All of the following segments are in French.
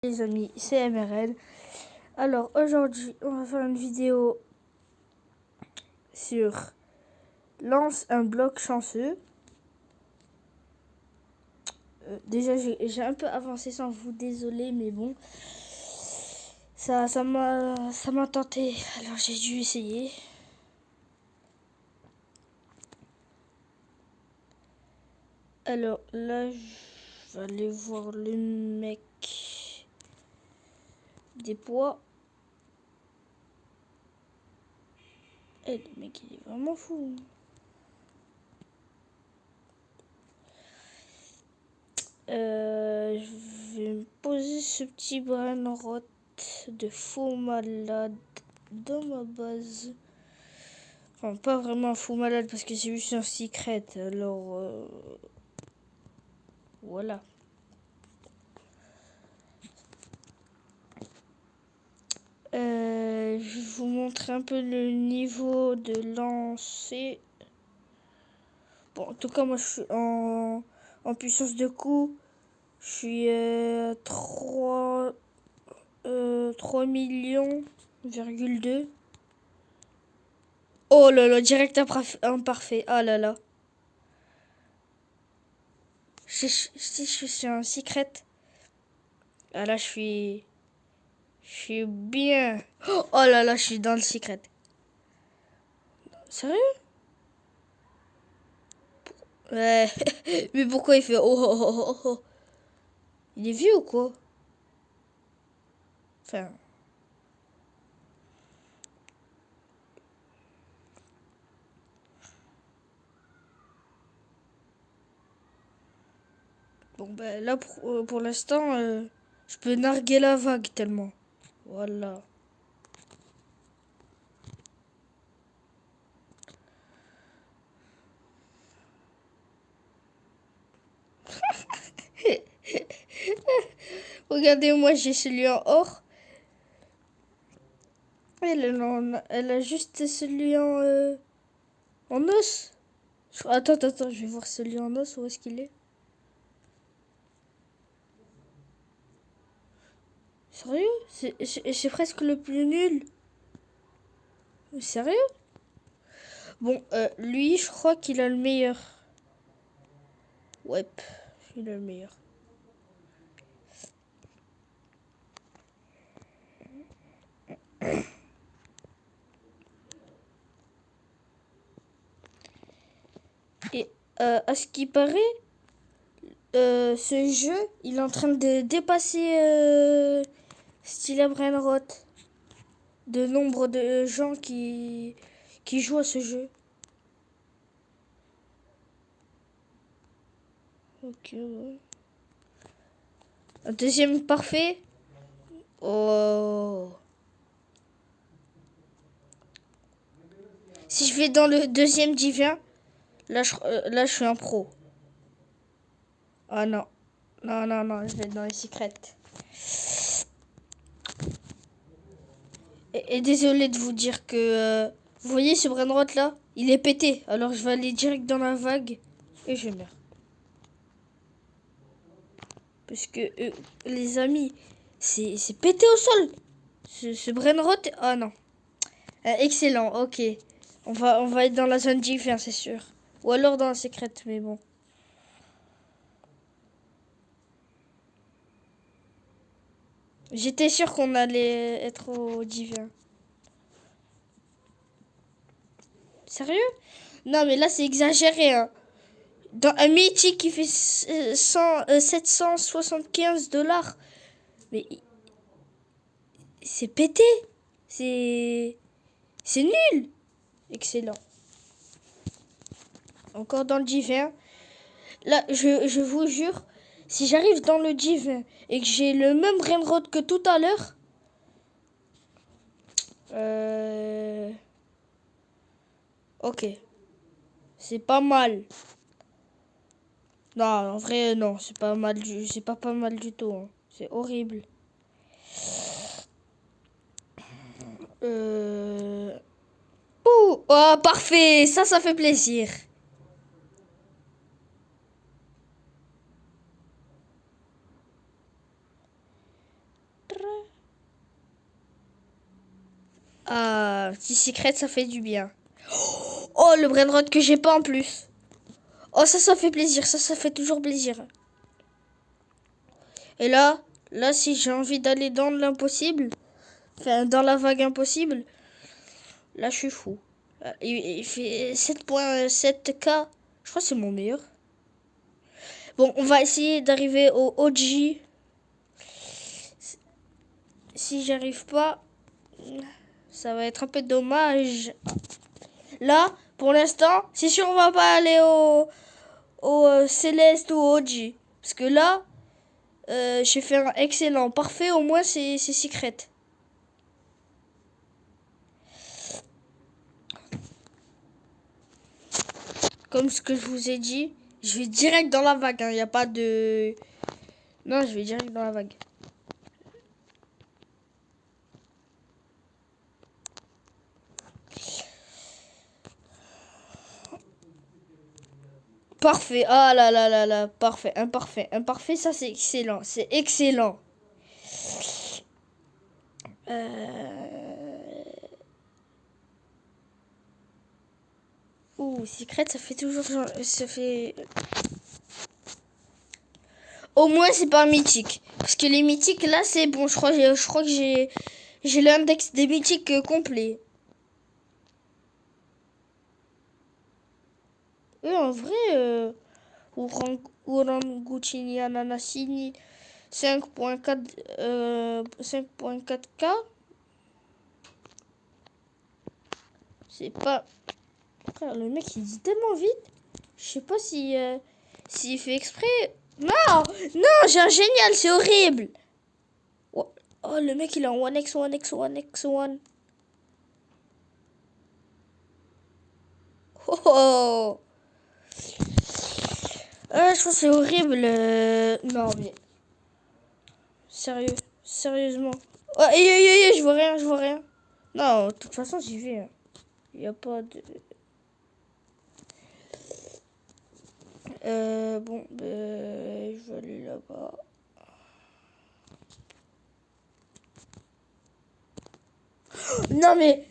Les amis, c'est MRL. Alors aujourd'hui, on va faire une vidéo sur lance un bloc chanceux. Déjà, j'ai un peu avancé sans vous, désolé, mais bon, ça m'a tenté. Alors j'ai dû essayer. Alors là, je vais aller voir le mec des poids. Eh, le mec, il est vraiment fou. Je vais me poser ce petit brainrot de faux malade dans ma base. Enfin, pas vraiment faux malade parce que c'est juste un secret. Alors, voilà. Je vais vous montrer un peu le niveau de lancer. Bon, en tout cas, moi, je suis en puissance de coup. Je suis 3 millions,2. Oh là là, direct imparfait. Ah là là. Je suis un secret. Ah là, je suis bien. Oh là là, je suis dans le secret. Sérieux? Ouais. Mais pourquoi il fait oh oh oh oh oh? Il est vieux ou quoi? Enfin. Bon ben là pour l'instant, je peux narguer la vague tellement. Voilà. Regardez, moi j'ai celui en or. Elle a juste celui en os. Attends, je vais voir celui en os, où est-ce qu'il est? Sérieux? C'est presque le plus nul. Sérieux? Bon, lui, je crois qu'il a le meilleur. Ouais, il a le meilleur. Et à ce qui paraît, ce jeu, il est en train de dépasser Stila Brainrot. De nombre de gens qui jouent à ce jeu. Ok, ouais. Un deuxième parfait. Oh. Si je vais dans le deuxième divin, là je suis un pro. Ah non. Non, je vais dans les secrets. Et désolé de vous dire que... vous voyez ce brainrot là? Il est pété. Alors je vais aller direct dans la vague. Et je meurs. Parce que les amis, c'est pété au sol. Ce brainrot... Ah non. Excellent, ok. On va être dans la zone divin, c'est sûr. Ou alors dans la secrète, mais bon. J'étais sûr qu'on allait être au divin. Sérieux? Non, mais là, c'est exagéré, hein. Dans un mythique qui fait 775 $. Mais c'est pété. C'est nul. Excellent. Encore dans le divin. Là, je vous jure, si j'arrive dans le divin et que j'ai le même brainrot que tout à l'heure, ok. C'est pas mal. Non, en vrai, non, c'est pas mal du tout, hein. C'est horrible. Ouh, oh, parfait. Ça fait plaisir. Ah, petit secret, ça fait du bien. Oh, le brainrot que j'ai pas en plus. Oh, ça fait plaisir. Ça fait toujours plaisir. Et là, si j'ai envie d'aller dans l'impossible, enfin, dans la vague impossible, là, je suis fou. Il fait 7.7K. Je crois que c'est mon meilleur. Bon, on va essayer d'arriver au OG. Si j'arrive pas, ça va être un peu dommage. Là, pour l'instant, c'est sûr on va pas aller au Céleste ou au OG. Parce que là, j'ai fait un excellent. Parfait, au moins c'est secret. Comme ce que je vous ai dit, je vais direct dans la vague. Il n'y a pas de... Non, je vais direct dans la vague. Parfait. Ah là là là là. Parfait. Imparfait. Imparfait, ça c'est excellent. C'est excellent. Ouh, secret, ça fait toujours... Ça fait... Au moins, c'est pas un mythique. Parce que les mythiques, là, c'est bon. Je crois que j'ai l'index des mythiques complet. Et en vrai, Orangutini Ananasini 5.4K, c'est pas... Frère, le mec, il dit tellement vite. Je sais pas si s'il fait exprès. Non, non, j'ai un génial, c'est horrible. Oh, oh, le mec, il est en 1x, 1x, 1x, 1. Oh, oh. Je trouve que c'est horrible. Non, mais... Sérieux. Sérieusement. Oh, je vois rien, je vois rien. Non, de toute façon, j'y vais. Il n'y a pas de... Bon, je vais aller là-bas. Non, mais...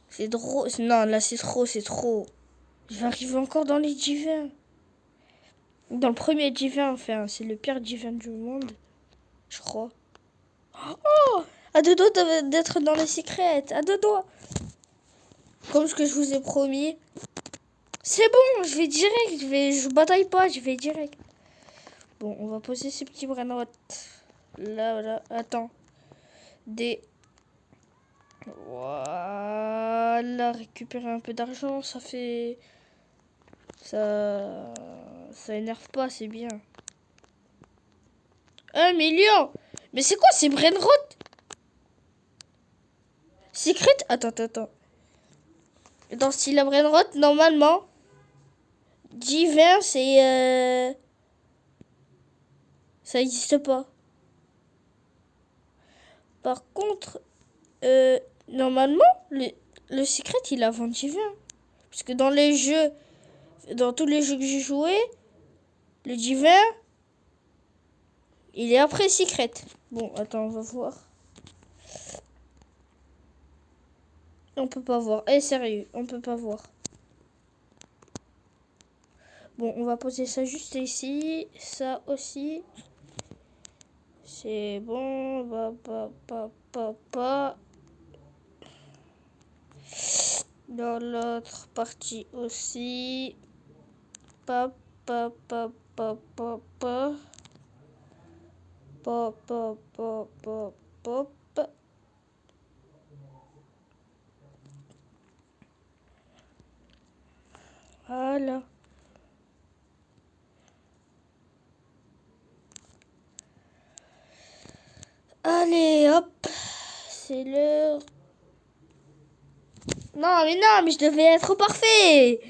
C'est trop... Non, là, c'est trop, c'est trop. Je vais arriver encore dans les divins. Dans le premier divin, enfin, c'est le pire divin du monde. Je crois. Oh, à deux doigts d'être dans les secrets. À deux doigts. Comme ce que je vous ai promis. C'est bon, je vais direct. Je bataille pas, je vais direct. Bon, on va poser ces petits brainrots. Là, là, attends. Des... Voilà, récupérer un peu d'argent, ça fait... Ça énerve pas, c'est bien. 1 million. Mais c'est quoi ces brainrots? Secret? Attends. Dans style à brainrot, normalement, divin, c'est... Ça existe pas. Par contre, normalement, le secret, il est avant divin. Parce que dans les jeux, dans tous les jeux que j'ai joué, le divin, il est après secret. Bon, attends, on va voir. On peut pas voir. Eh, sérieux, on peut pas voir. Bon, on va poser ça juste ici. Ça aussi. C'est bon. Dans l'autre partie aussi. Pa, pa, pa, pa, pa, pa. Pa, pa, pa, pa, pa, pa. Voilà. Allez, hop. C'est l'heure. Non, mais je devais être parfait.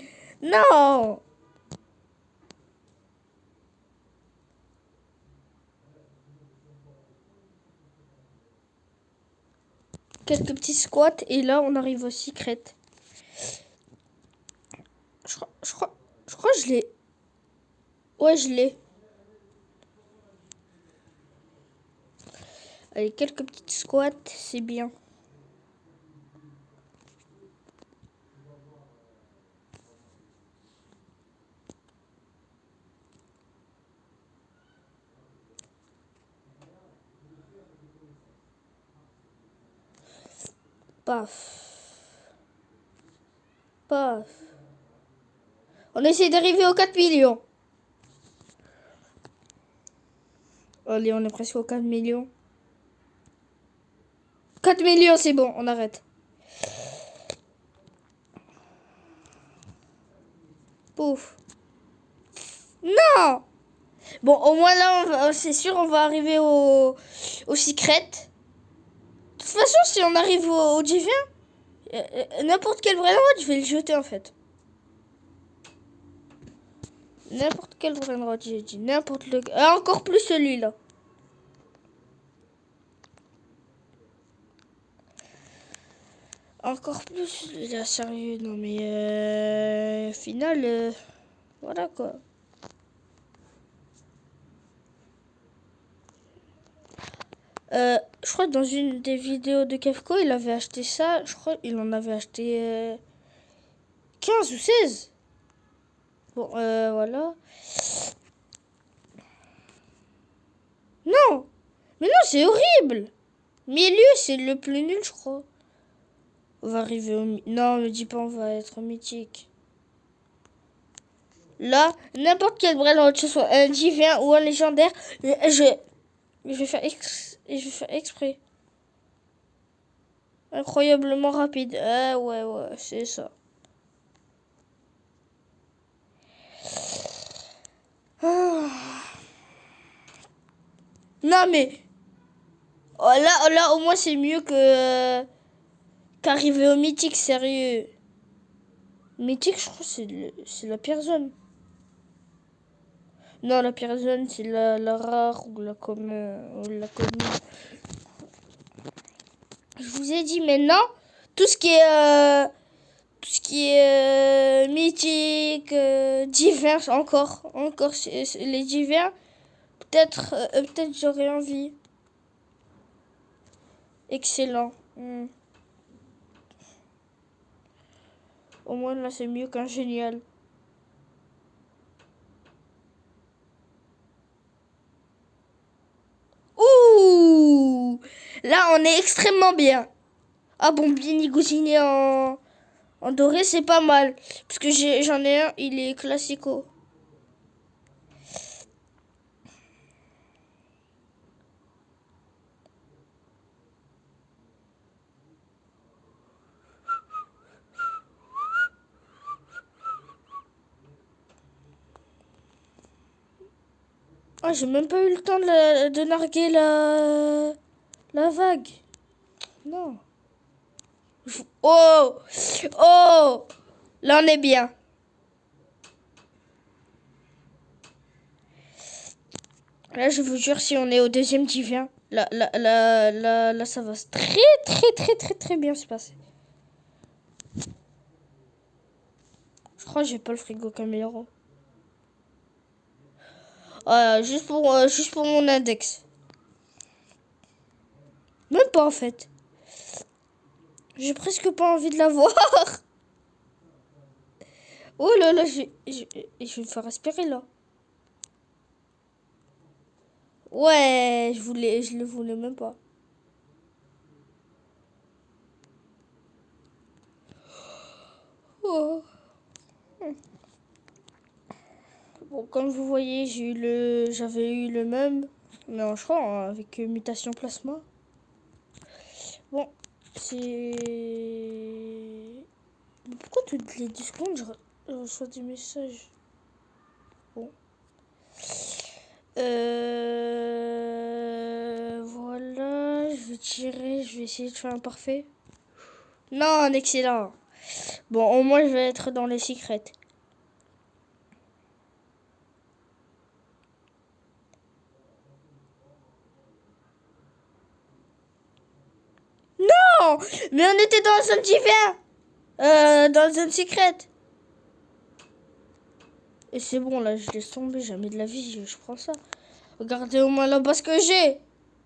Non. Quelques petits squats et là on arrive au secret. Je crois que je l'ai. Ouais, je l'ai. Allez, quelques petites squats, c'est bien. Paf. Paf. On essaie d'arriver aux 4 millions. Allez, on est presque aux 4 millions. 4 millions, c'est bon, on arrête. Pouf. Non! Bon, au moins là, c'est sûr, on va arriver au secret. De toute façon, si on arrive au divin, n'importe quel brain rot, je vais le jeter en fait. N'importe quel brain rot, j'ai dit. N'importe le... encore plus celui-là. Encore plus celui-là, sérieux. Non mais... final, voilà quoi. Je crois que dans une des vidéos de Kefko, il avait acheté ça. Je crois qu'il en avait acheté 15 ou 16. Bon, voilà. Non! Mais non, c'est horrible! Milieu, c'est le plus nul, je crois. On va arriver au... Non, me dis pas, on va être mythique. Là, n'importe quel brain, que ce soit un divin ou un légendaire, je vais faire exprès. Incroyablement rapide. Ah ouais, c'est ça. Ah. Non mais... Oh, là, au moins, c'est mieux que... qu'arriver au mythique, sérieux. Mythique, je crois que c'est la pire zone. Non, la pire zone, c'est la rare ou la commune. Je vous ai dit maintenant, tout ce qui est mythique, divers, encore les divers, peut-être j'aurais envie. Excellent. Au moins là, c'est mieux qu'un génial. Ouh! Là, on est extrêmement bien. Ah bon, bien négocié en doré, c'est pas mal. Parce que j'en ai un, il est classico. Ah, j'ai même pas eu le temps de narguer la vague. Non. Oh! Oh! Là, on est bien. Là, je vous jure, si on est au deuxième divin, là, ça va très bien se passer. Je crois que j'ai pas le frigo Camero. Juste pour mon index. Même pas, en fait. J'ai presque pas envie de la voir. Oh là là, je vais me faire respirer, là. Ouais, je le voulais même pas. Oh. Bon, comme vous voyez, j'avais eu le même, mais je crois avec mutation plasma. Bon, c'est... Pourquoi toutes les 10 secondes, je reçois des messages? Bon. Voilà, je vais essayer de faire un parfait. Non, un excellent. Bon, au moins, je vais être dans les secrets. Non, mais on était dans un divin. Dans un secret. Et c'est bon, là, je laisse tomber. Jamais de la vie, je prends ça. Regardez au moins la base que j'ai.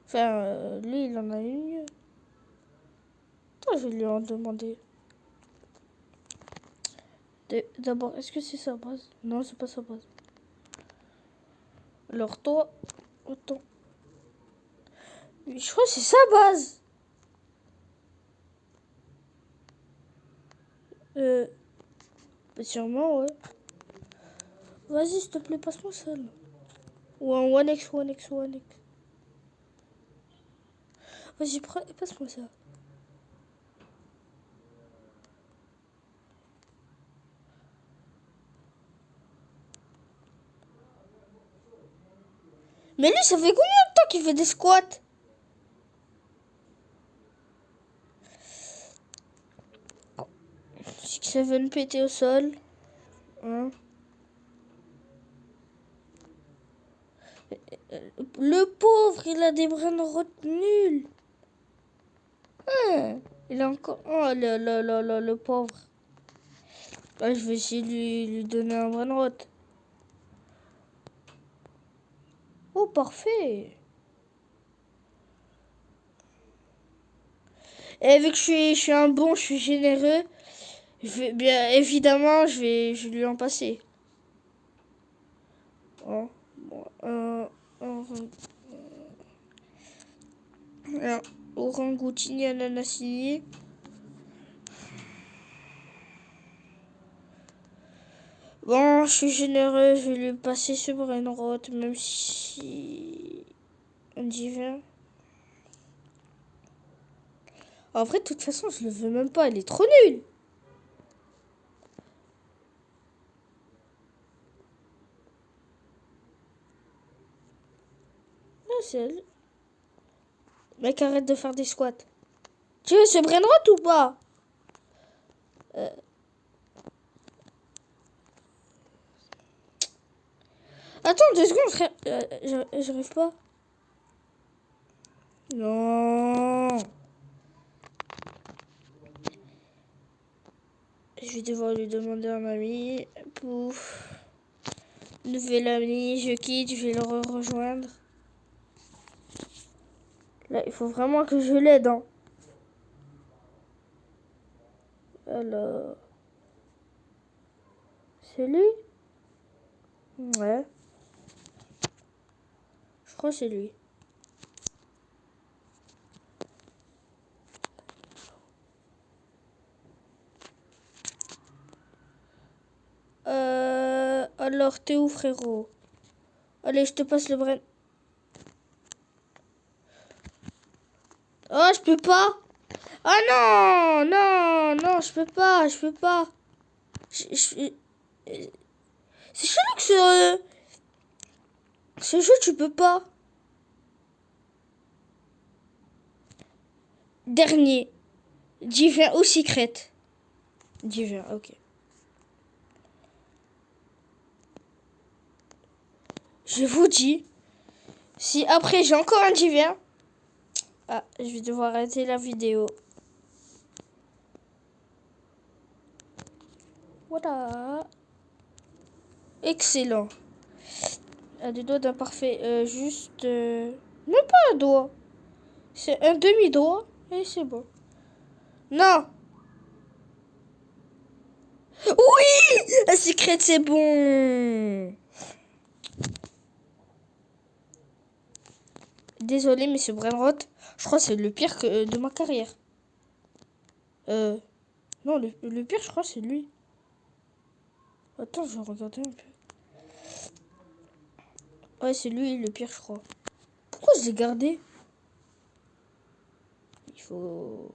Enfin, lui, il en a une mieux. Attends, je vais lui en demander. D'abord, est-ce que c'est sa base? Non, c'est pas sa base. Alors, toi, attends. Je crois que c'est sa base. Bah, sûrement, ouais. Vas-y, s'il te plaît, passe-moi ça, là. Ou un 1x, 1x, 1x. Vas-y, passe-moi ça. Mais lui, ça fait combien de temps qu'il fait des squats? 6-7 pété au sol. Hein. Le pauvre, il a des brain rot nuls. Hein. Il a encore... Oh, le pauvre. Ah, je vais essayer de lui donner un brain rot. Oh, parfait. Et vu que je suis un bon, je suis généreux, bien évidemment, je vais lui en passer. Oh, bon, un orangoutini ananasini. Bon, je suis généreux, je vais lui passer ce brain rot, même si on dit vient. En vrai, de toute façon, je le veux même pas, elle est trop nulle. Ah, c'est elle. Mec, arrête de faire des squats. Tu veux ce brain rot ou pas? Attends 2 secondes, frère. J'arrive pas. Non. Je vais devoir lui demander un ami. Pouf. Nouvel ami, je quitte, je vais le rejoindre. Là, il faut vraiment que je l'aide. Hein. Alors. C'est lui? Ouais. Je crois que c'est lui. Alors, t'es où, frérot? Allez, je te passe le brin. Oh, je peux pas. Ah non, non, non, je peux pas, je peux pas. C'est chelou que ce jeu, tu peux pas. Dernier. Divin ou secret? Divin, ok. Je vous dis, si après j'ai encore un divin, ah, je vais devoir arrêter la vidéo. Voilà. Excellent. À des doigts d'imparfait. Juste... Même pas un doigt. C'est un demi-doigt. Et c'est bon. Non. Oui. Un secret, c'est bon. Désolé, mais ce brainrot, je crois que c'est le pire de ma carrière. Non, le pire, je crois, c'est lui. Attends, je vais regarder un peu. Ouais, c'est lui le pire, je crois. Pourquoi je l'ai gardé? Il faut...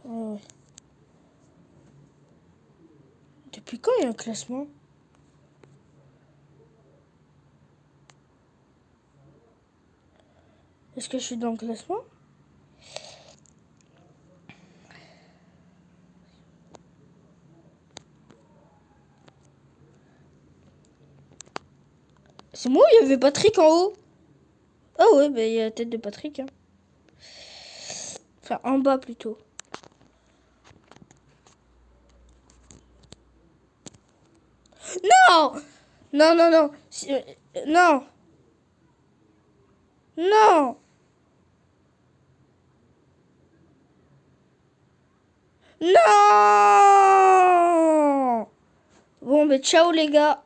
Oh. Depuis quand il y a un classement? Est-ce que je suis dans le classement? C'est moi ou il y avait Patrick en haut? Ah ouais, bah il y a la tête de Patrick. Hein. Enfin, en bas plutôt. Non! Non, non, non. Non. Non. Non. Bon, bah ciao les gars.